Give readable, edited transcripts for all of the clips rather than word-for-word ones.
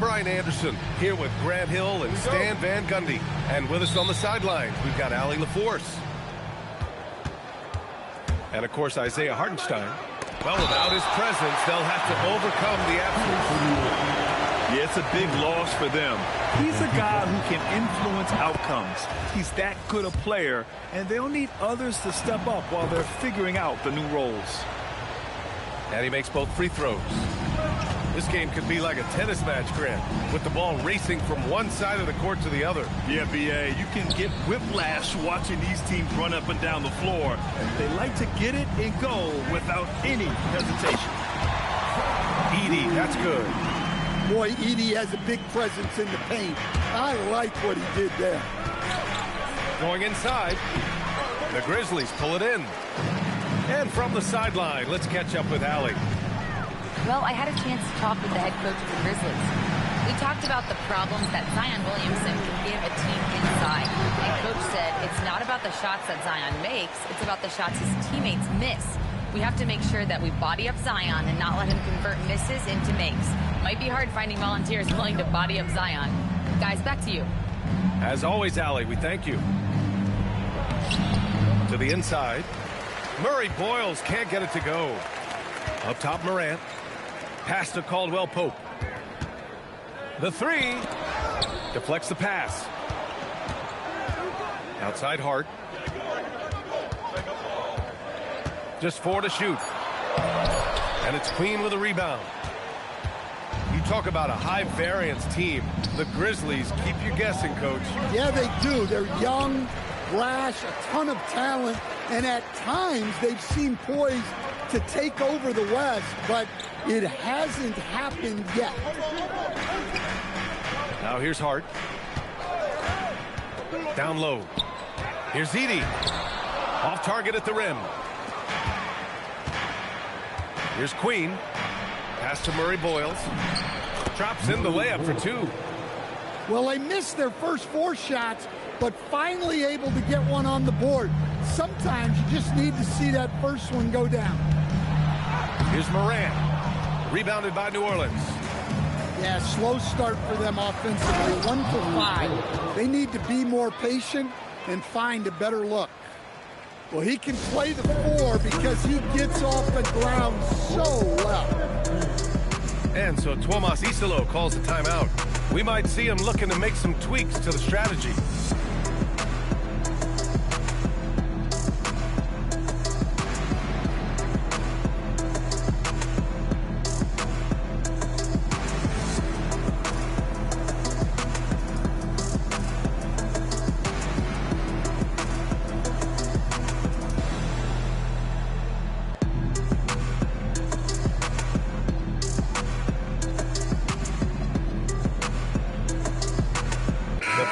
Brian Anderson, here with Grant Hill and Stan Van Gundy. And with us on the sidelines, we've got Allie LaForce. And, of course, Isaiah Hartenstein. Well, without his presence, they'll have to overcome the absence. Yeah, it's a big loss for them. He's a guy who can influence outcomes. He's that good a player, and they'll need others to step up while they're figuring out the new roles. And he makes both free throws. This game could be like a tennis match, Grant, with the ball racing from one side of the court to the other. Yeah, B.A., you can get whiplash watching these teams run up and down the floor. They like to get it and go without any hesitation. Edey, that's good. Boy, Edey has a big presence in the paint. I like what he did there. Going inside, the Grizzlies pull it in. And from the sideline, let's catch up with Allie. Well, I had a chance to talk with the head coach of the Grizzlies. We talked about the problems that Zion Williamson can give a team inside. And Coach said it's not about the shots that Zion makes, it's about the shots his teammates miss. We have to make sure that we body up Zion and not let him convert misses into makes. Might be hard finding volunteers willing to body up Zion. Guys, back to you. As always, Allie, we thank you. To the inside. Murray Boyles can't get it to go. Up top, Morant. Pass to Caldwell Pope. The three. Deflects the pass. Outside Hart. Just 4 to shoot. And it's Queen with a rebound. You talk about a high-variance team. The Grizzlies keep you guessing, Coach. Yeah, they do. They're young, brash, a ton of talent, and at times they've seemed poised to take over the West, but it hasn't happened yet. Now here's Hart. Down low. Here's Edey. Off target at the rim. Here's Queen. Pass to Murray Boyles. Drops in the layup for 2. Well, they missed their first 4 shots, but finally able to get one on the board. Sometimes you just need to see that first one go down. Here's Morant. Rebounded by New Orleans. Yeah, slow start for them offensively. 1 for 5. They need to be more patient and find a better look. Well, he can play the 4 because he gets off the ground so well. And so Tuomas Isalo calls the timeout. We might see him looking to make some tweaks to the strategy.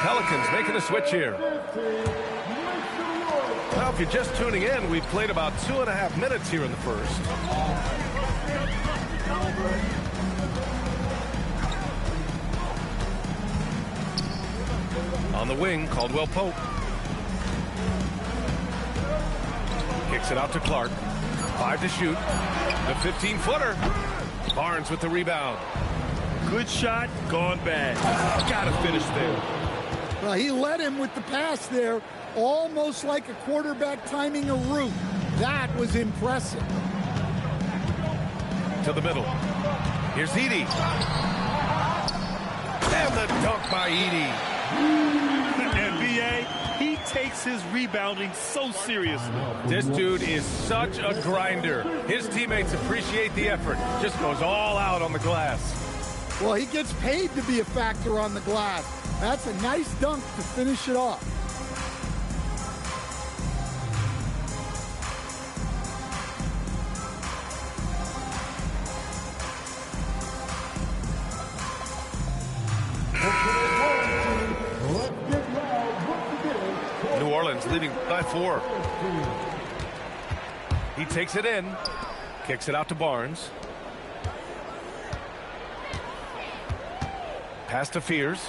Pelicans making a switch here. Now, if you're just tuning in, we've played about 2.5 minutes here in the first. On the wing, Caldwell Pope. Kicks it out to Clark. 5 to shoot. The 15-footer. Barnes with the rebound. Good shot, gone bad. Gotta finish there. Well, he led him with the pass there, almost like a quarterback timing a route. That was impressive. To the middle. Here's Edey. And the dunk by Edey. And B.A., he takes his rebounding so seriously. This dude is such a grinder. His teammates appreciate the effort. Just goes all out on the glass. Well, he gets paid to be a factor on the glass. That's a nice dunk to finish it off. New Orleans leading by 4. He takes it in, kicks it out to Barnes. Pass to Fears.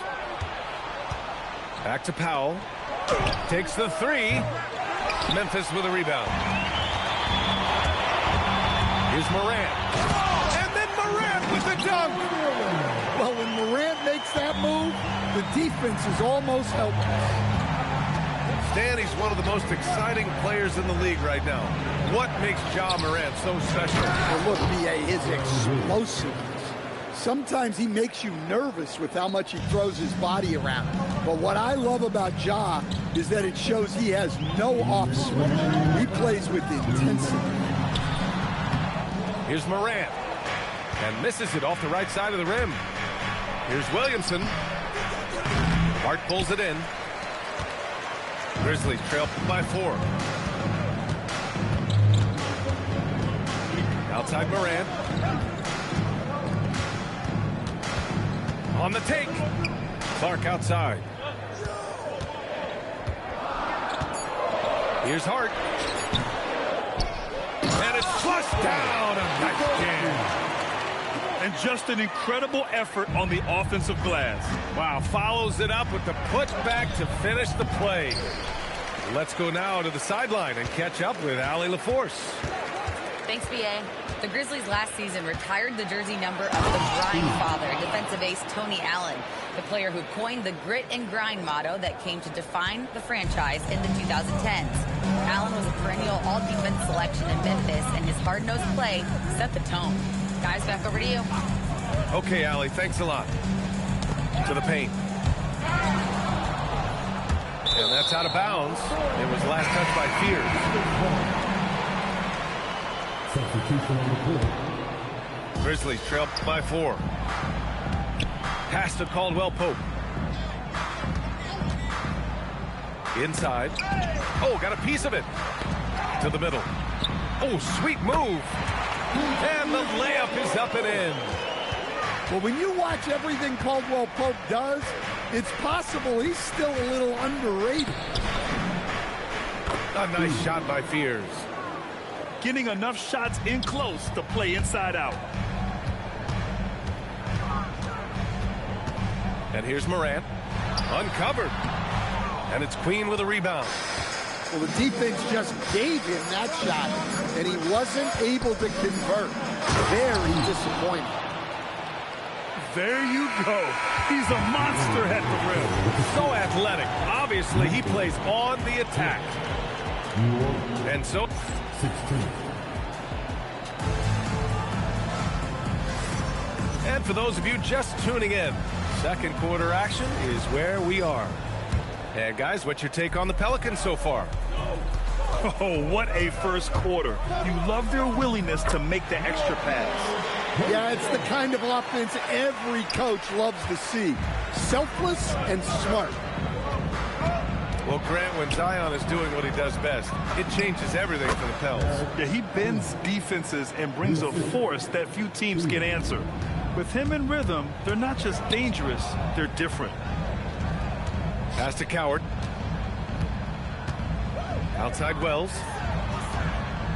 Back to Powell. Takes the 3. Memphis with a rebound. Here's Morant. And then Morant with the dunk. Well, when Morant makes that move, the defense is almost helpless. Stan, he's one of the most exciting players in the league right now. What makes Ja Morant so special? Well, look, B.A., his explosiveness. Sometimes he makes you nervous with how much he throws his body around. But what I love about Ja is that it shows he has no off switch. He plays with intensity. Here's Morant. And misses it off the right side of the rim. Here's Williamson. Hart pulls it in. Grizzlies trail by 4. Outside Morant. On the take. Clark outside. Here's Hart. And it's flushed down. A nice jam. And just an incredible effort on the offensive glass. Wow, follows it up with the putback to finish the play. Let's go now to the sideline and catch up with Allie LaForce. Thanks, B.A. The Grizzlies last season retired the jersey number of the grind father, defensive ace Tony Allen, the player who coined the grit and grind motto that came to define the franchise in the 2010s. Allen was a perennial all-defense selection in Memphis, and his hard-nosed play set the tone. Guys, back over to you. Okay, Allie, thanks a lot. To the paint. And that's out of bounds. It was last touched by Fears. Grizzlies trail by 4. Pass to Caldwell Pope. Inside. Oh, got a piece of it. To the middle. Oh, sweet move. And the layup is up and in. Well, when you watch everything Caldwell Pope does, it's possible he's still a little underrated. A nice shot by Fears. Getting enough shots in close to play inside out. And here's Morant. Uncovered. And it's Queen with a rebound. Well, the defense just gave him that shot, and he wasn't able to convert. Very disappointing. There you go. He's a monster at the rim. So athletic. Obviously, he plays on the attack. And so... 16. And for those of you just tuning in, second quarter action is where we are. And guys, what's your take on the Pelicans so far? Oh, what a first quarter. You love their willingness to make the extra pass. Yeah, it's the kind of offense every coach loves to see. Selfless and smart. Well, Grant, when Zion is doing what he does best, it changes everything for the Pels. Yeah, he bends defenses and brings a force that few teams can answer. With him in rhythm, they're not just dangerous, they're different. Pass to Coward. Outside Wells.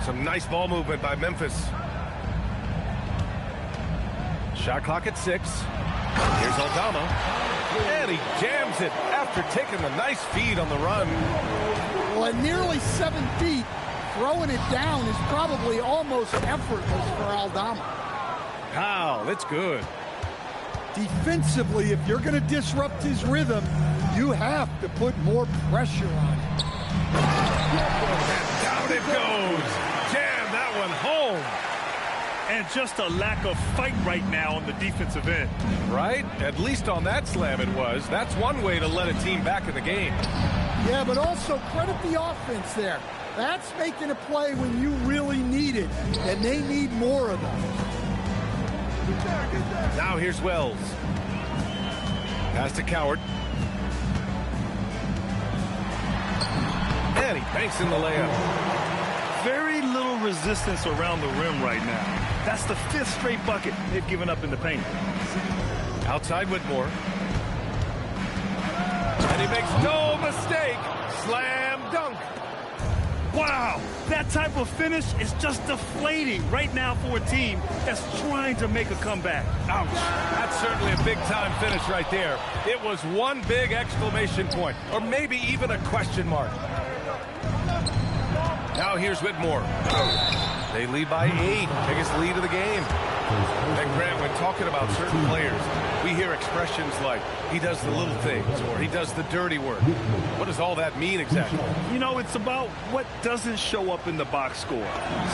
Some nice ball movement by Memphis. Shot clock at 6. Here's Aldama. And he jams it after taking the nice feed on the run. Well, at nearly 7 feet, throwing it down is probably almost effortless for Aldama. Wow, that's good. Defensively, if you're going to disrupt his rhythm, you have to put more pressure on him. And down it goes. Jam that one home. And just a lack of fight right now on the defensive end. Right? At least on that slam it was. That's one way to let a team back in the game. Yeah, but also credit the offense there. That's making a play when you really need it, and they need more of them. Now here's Wells. Pass to Coward. And he banks in the layup. Very little resistance around the rim right now. That's the 5th straight bucket they've given up in the paint. Outside Whitmore. And he makes no mistake. Slam dunk. Wow, that type of finish is just deflating right now for a team that's trying to make a comeback. Ouch. That's certainly a big-time finish right there. It was one big exclamation point, or maybe even a question mark. Now here's Whitmore. They lead by 8. Biggest lead of the game. And Grant, when talking about certain players, we hear expressions like, he does the little things, or he does the dirty work. What does all that mean exactly? You know, it's about what doesn't show up in the box score.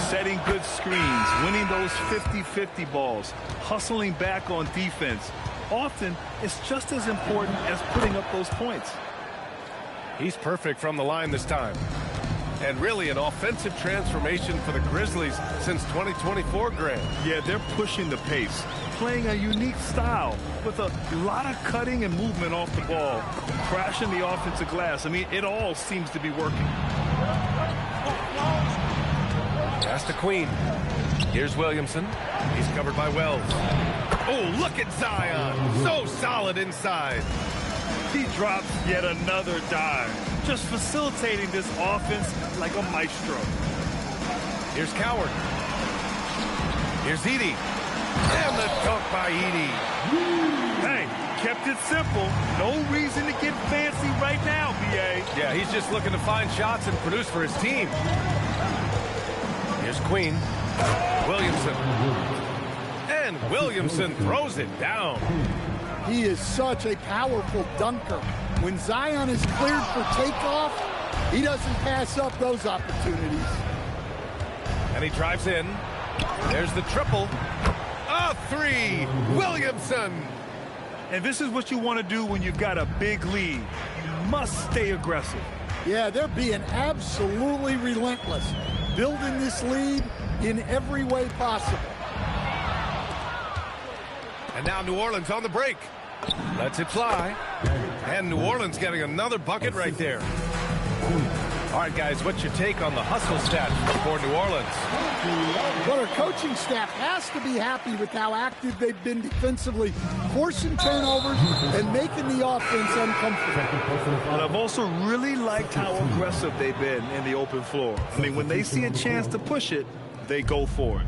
Setting good screens, winning those 50-50 balls, hustling back on defense. Often, it's just as important as putting up those points. He's perfect from the line this time. And really an offensive transformation for the Grizzlies since 2024, Grant. Yeah, they're pushing the pace, playing a unique style with a lot of cutting and movement off the ball, crashing the offensive glass. I mean, it all seems to be working. Pass to Queen. Here's Williamson. He's covered by Wells. Oh, look at Zion. So solid inside. He drops yet another dime, just facilitating this offense like a maestro. Here's Coward. Here's Edey. And the dunk by Edey. Hey, kept it simple. No reason to get fancy right now, B.A. Yeah, he's just looking to find shots and produce for his team. Here's Queen. Williamson. And Williamson throws it down. He is such a powerful dunker. When Zion is cleared for takeoff, he doesn't pass up those opportunities. And he drives in. There's the triple. A three. Williamson. And this is what you want to do when you've got a big lead. You must stay aggressive. Yeah, they're being absolutely relentless, building this lead in every way possible. And now New Orleans on the break. Lets it fly. And New Orleans getting another bucket right there. All right, guys, what's your take on the hustle stats for New Orleans? Well, our coaching staff has to be happy with how active they've been defensively, forcing turnovers and making the offense uncomfortable. But I've also really liked how aggressive they've been in the open floor. I mean, when they see a chance to push it, they go for it.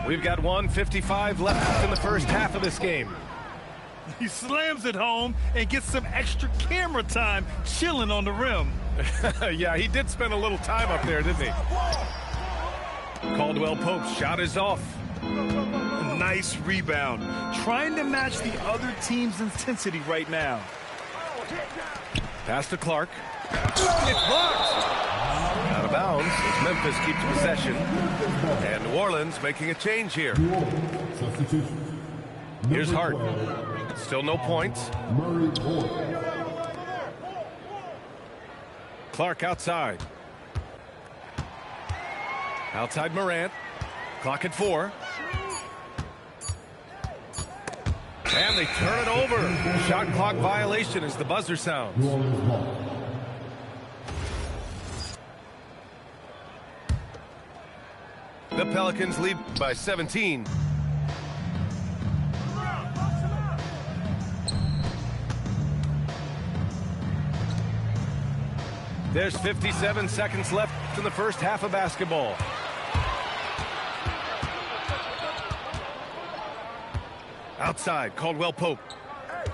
We've got 1:55 left in the first half of this game. He slams it home and gets some extra camera time chilling on the rim. Yeah, he did spend a little time up there, didn't he? Caldwell Pope's shot is off. Nice rebound. Trying to match the other team's intensity right now. Pass to Clark. It's blocked. Out of bounds as Memphis keeps possession. And New Orleans making a change here. Here's Hart. Still no points. Clark outside. Outside Morant. Clock at 4. And they turn it over. Shot clock violation as the buzzer sounds. The Pelicans lead by 17. There's 57 seconds left in the first half of basketball. Outside, Caldwell Pope.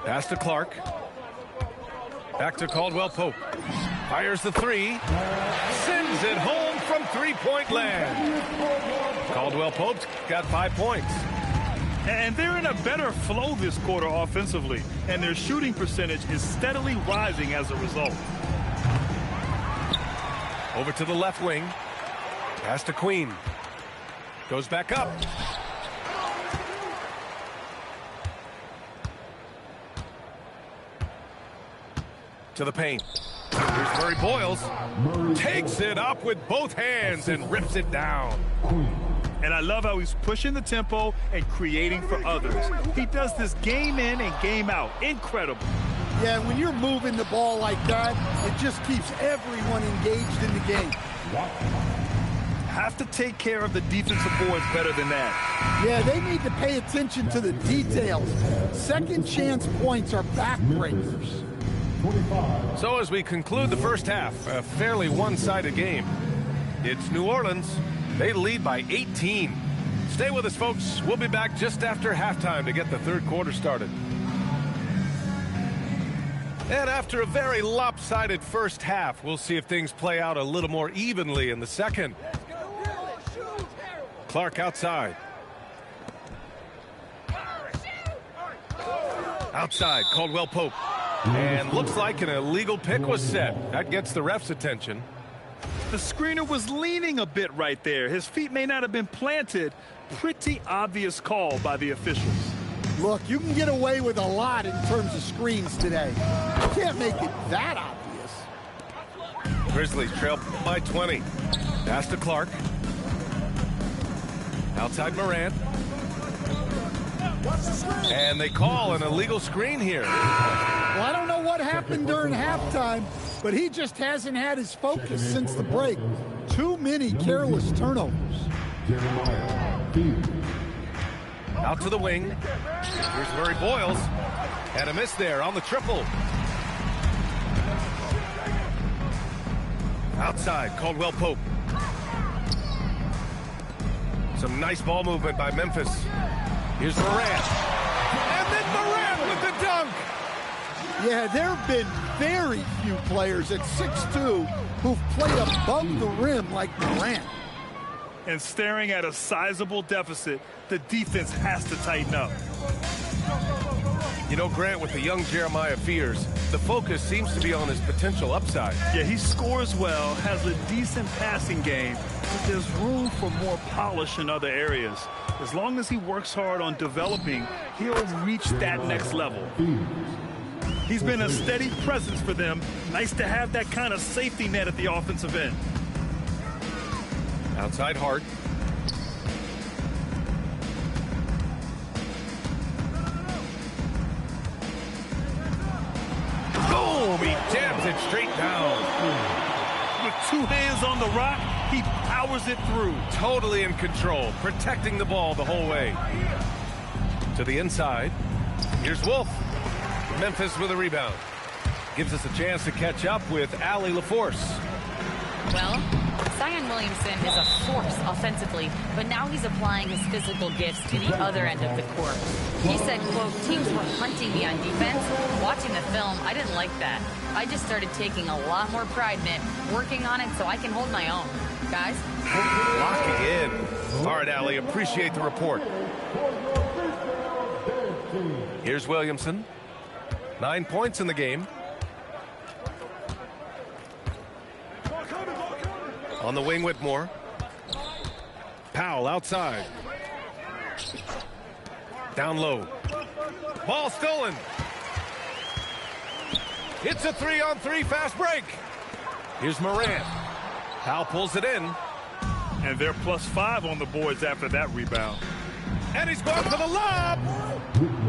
Pass to Clark. Back to Caldwell Pope. Fires the three. Sends it home from three-point land. Caldwell Pope's got 5 points. And they're in a better flow this quarter offensively. And their shooting percentage is steadily rising as a result. Over to the left wing. Pass to Queen. Goes back up. To the paint. Here's Murray Boyles. Takes it up with both hands and rips it down. And I love how he's pushing the tempo and creating for others. He does this game in and game out. Incredible. Yeah, when you're moving the ball like that, it just keeps everyone engaged in the game. Have to take care of the defensive boards better than that. Yeah, they need to pay attention to the details. Second chance points are backbreakers. So as we conclude the first half, a fairly one-sided game. It's New Orleans. They lead by 18. Stay with us, folks. We'll be back just after halftime to get the third quarter started. And after a very lopsided first half, we'll see if things play out a little more evenly in the second. Clark outside. Outside, Caldwell Pope. And looks like an illegal pick was set. That gets the ref's attention. The screener was leaning a bit right there. His feet may not have been planted. Pretty obvious call by the officials. Look, you can get away with a lot in terms of screens today. You can't make it that obvious. Grizzlies trail by 20. Pass to Clark. Outside Morant. And they call an illegal screen here. Well, I don't know what happened during halftime, but he just hasn't had his focus since the break. Too many careless turnovers. Out to the wing. Here's Murray Boyles. And a miss there on the triple. Outside, Caldwell Pope. Some nice ball movement by Memphis. Here's Morant. And then Morant with the dunk. Yeah, there have been very few players at 6'2" who've played above the rim like Morant. And staring at a sizable deficit, the defense has to tighten up. You know, Grant, with the young Jeremiah Fears, the focus seems to be on his potential upside. Yeah, he scores well, has a decent passing game, but there's room for more polish in other areas. As long as he works hard on developing, he'll reach that next level. He's been a steady presence for them. Nice to have that kind of safety net at the offensive end. Outside Hart. Boom! He jams it straight down. With two hands on the rock, he powers it through. Totally in control, protecting the ball the whole way. To the inside. Here's Wolf. Memphis with a rebound. Gives us a chance to catch up with Allie LaForce. Well, Zion Williamson is a force offensively, but now he's applying his physical gifts to the other end of the court. He said, quote, teams were hunting me on defense. Watching the film, I didn't like that. I just started taking a lot more pride in it, working on it so I can hold my own. Guys? Locking in. All right, Allie, appreciate the report. Here's Williamson. 9 points in the game. On the wing, Whitmore. Powell outside. Down low. Ball stolen. It's a 3-on-3 fast break. Here's Morant. Powell pulls it in. And they're +5 on the boards after that rebound. And he's going for the lob.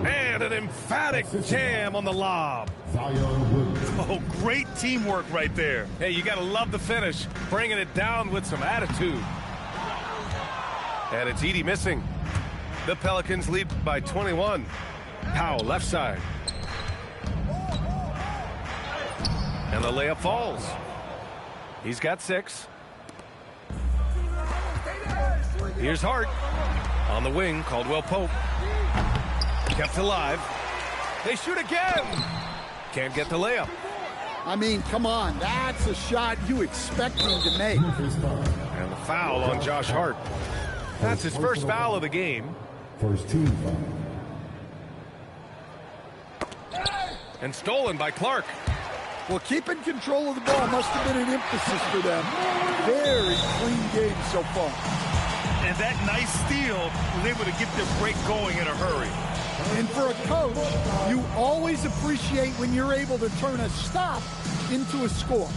And an emphatic jam on the lob. Oh, great teamwork right there. Hey, you got to love the finish. Bringing it down with some attitude. And it's Edey missing. The Pelicans lead by 21. Powell left side. And the layup falls. He's got 6. Here's Hart. On the wing, Caldwell Pope. Kept alive. They shoot again. Can't get the layup. I mean, come on. That's a shot you expect him to make. And the foul on Josh Hart. That's his first foul of the game. First team foul. And stolen by Clark. Well, keeping control of the ball must have been an emphasis for them. Very clean game so far. And that nice steal was able to get their break going in a hurry. And for a coach, you always appreciate when you're able to turn a stop into a score.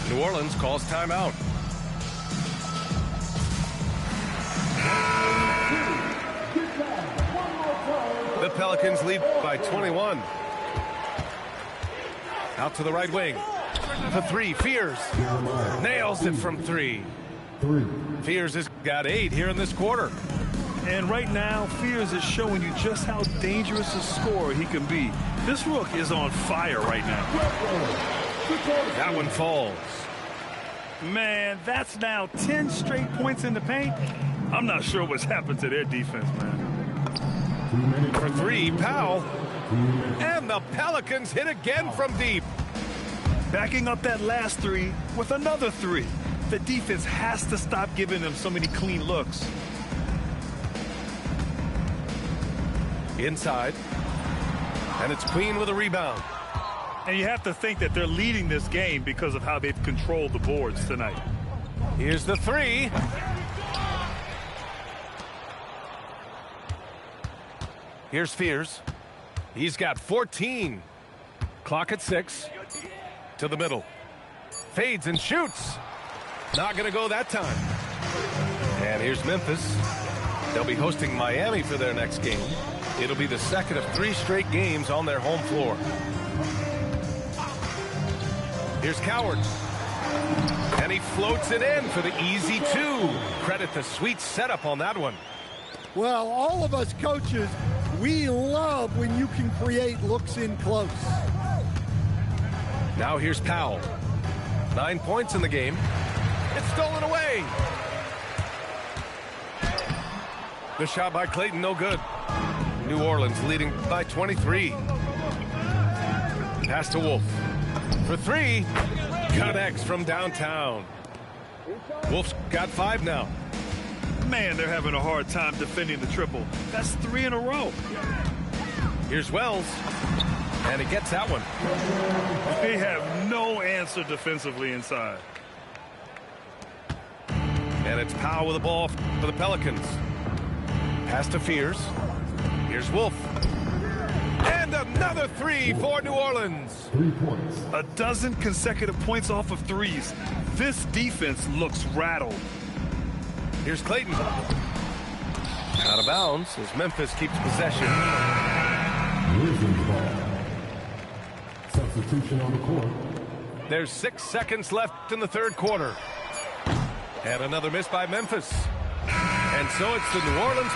New Orleans calls timeout. The Pelicans lead by 21. Out to the right wing. The 3, Fears. Nails it from 3. Fears has got 8 here in this quarter. And right now, Fears is showing you just how dangerous a scorer he can be. This rook is on fire right now. That one falls. Man, that's now 10 straight points in the paint. I'm not sure what's happened to their defense, man. For 3, Powell. And the Pelicans hit again from deep. Backing up that last 3 with another 3. The defense has to stop giving them so many clean looks. Inside. And it's Queen with a rebound. And you have to think that they're leading this game because of how they've controlled the boards tonight. Here's the three. Here's Fears. He's got 14. Clock at 6. To the middle. Fades and shoots. Not going to go that time. And here's Memphis. They'll be hosting Miami for their next game. It'll be the second of 3 straight games on their home floor. Here's Coward. And he floats it in for the easy 2. Credit the sweet setup on that one. Well, all of us coaches, we love when you can create looks in close. Now here's Powell. 9 points in the game. It's stolen away. The shot by Clayton, no good. New Orleans leading by 23. Pass to Wolf. For 3. Connects from downtown. Wolf's got 5 now. Man, they're having a hard time defending the triple. That's 3 in a row. Here's Wells. And he gets that one. They have no answer defensively inside. And it's Powell with the ball for the Pelicans. Pass to Fears. Here's Wolf. And another 3 for New Orleans. 3 points. A dozen consecutive points off of threes. This defense looks rattled. Here's Clayton. Out of bounds as Memphis keeps possession. Grizzlies ball. Substitution on the court. There's 6 seconds left in the third quarter. And another miss by Memphis. And so it's the New Orleans